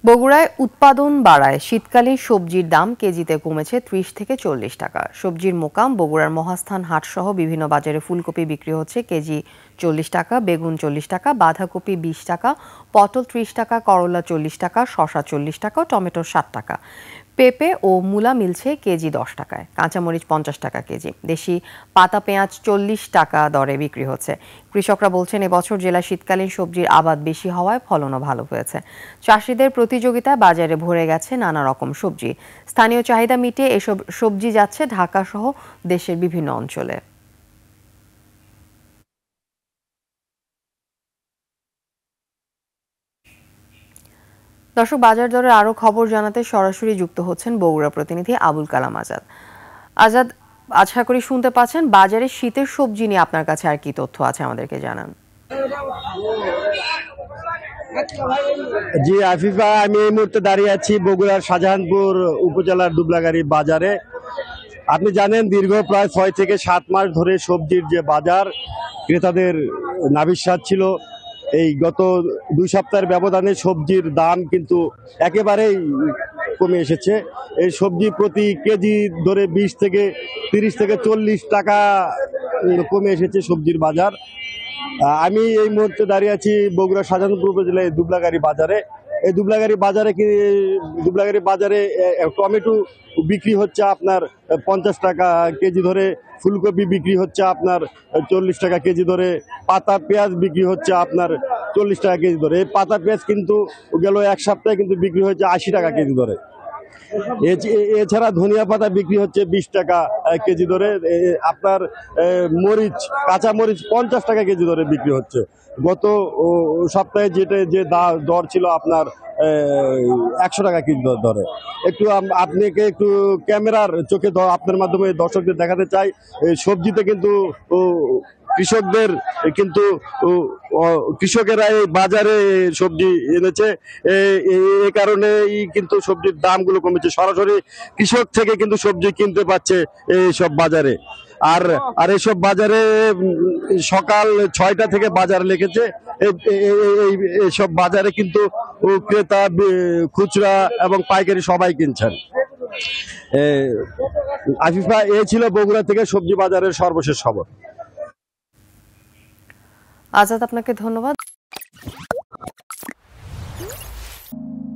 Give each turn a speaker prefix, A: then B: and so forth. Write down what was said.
A: বগুড়ায় উৎপাদন বাড়ায় শীতকালীন সবজির দাম কেজিতে কমেছে ৩০ থেকে ৪০ টাকা। সবজির মোকাম বগুড়ার মহাস্থান হাটসহ বিভিন্ন বাজারে ফুলকপি বিক্রি হচ্ছে কেজি ৪০ টাকা, বেগুন ৪০ টাকা, বাঁধাকপি ২০ টাকা, পটল ৩০ টাকা, করলা ৪০ টাকা, শসা ৪০ টাকা, টমেটো ৬০ টাকা। পেঁপে ও মূলা মিলছে কেজি ১০ টাকায়, কাঁচামরিচ ৫০ টাকা কেজি। দেশি পাতা পেঁয়াজ ৪০ টাকা দরে বিক্রি হচ্ছে। কৃষকরা বলছেন এবছর জেলায় শীতকালীন সবজির আবাদ বেশি হওয়ায় ফলনও ভালো হয়েছে। চাষিদের প্রতিযোগিতায় বাজারে ভরে গেছে নানা রকম সবজি। স্থানীয় চাহিদা মিটিয়ে এসব সবজি যাচ্ছে ঢাকা সহ দেশের বিভিন্ন অঞ্চলে। দর্শক, বাজার দরের আরো খবর জানাতে সরাসরি যুক্ত হচ্ছেন বগুড়া প্রতিনিধি আবুল কালাম আজাদ। আজাদ, আশা করি শুনতে পাচ্ছেন। বাজারে শীতের সবজি নিয়ে আপনার কাছে আর কি তথ্য আছে আমাদেরকে জানান।
B: জি আফিফা, আমি এই মুহূর্তে দাঁড়িয়ে আছি বগুড়ার শাহজাহানপুর উপজেলার দুবলাগাড়ি বাজারে। আপনি জানেন দীর্ঘ প্রায় ৬ থেকে ৭ মাস ধরে সবজির যে বাজার, ক্রেতাদের নাভিশ্বাস ছিল। এই গত ২ সপ্তাহের ব্যবধানে সবজির দাম কিন্তু একেবারেই কমে এসেছে। এই সবজি প্রতি কেজি ধরে ২০ থেকে ৩০ থেকে ৪০ টাকা কমে এসেছে সবজির বাজার। আমি এই মুহূর্তে দাঁড়িয়ে আছি বগুড়া শাহজাহানপুর উপজেলায় দুবলাগাড়ি বাজারে। এই দুবলাগাড়ি বাজারে টমেটো বিক্রি হচ্ছে আপনার ৫০ টাকা কেজি ধরে, ফুলকপি বিক্রি হচ্ছে আপনার ৪০ টাকা কেজি ধরে, পাতা পেঁয়াজ বিক্রি হচ্ছে আপনার ৪০ টাকা কেজি ধরে। এই পাতা পেঁয়াজ কিন্তু গেল এক সপ্তাহে কিন্তু বিক্রি হয়েছে ৮০ টাকা কেজি ধরে। এছাড়া ধনিয়া পাতা বিক্রি হচ্ছে ২০ টাকা কেজি ধরে। আপনার মরিচ, কাঁচা মরিচ ৫০ টাকা কেজি ধরে বিক্রি হচ্ছে। গত সপ্তাহে যে দর ছিল আপনার ১০০ টাকা কেজি ধরে। একটু আপনাকে একটু ক্যামেরার চোখে আপনার মাধ্যমে দর্শকদের দেখাতে চাই, সবজিতে কিন্তু কৃষকদের কিন্তু কৃষকেরা এই বাজারে সবজি এনেছে, এই কারণেই কিন্তু সবজির দামগুলো কমেছে। সরাসরি কৃষক থেকে কিন্তু সবজি কিনতে পাচ্ছে এইসব বাজারে। আর এইসব বাজারে সকাল ৬টা থেকে বাজার লেগেছে। এইসব বাজারে কিন্তু ক্রেতা, খুচরা এবং পাইকারি সবাই কিনছেন। আফিফা, এ ছিল বগুড়া থেকে সবজি বাজারের সর্বশেষ খবর।
A: আজাদ, আপনাকে ধন্যবাদ।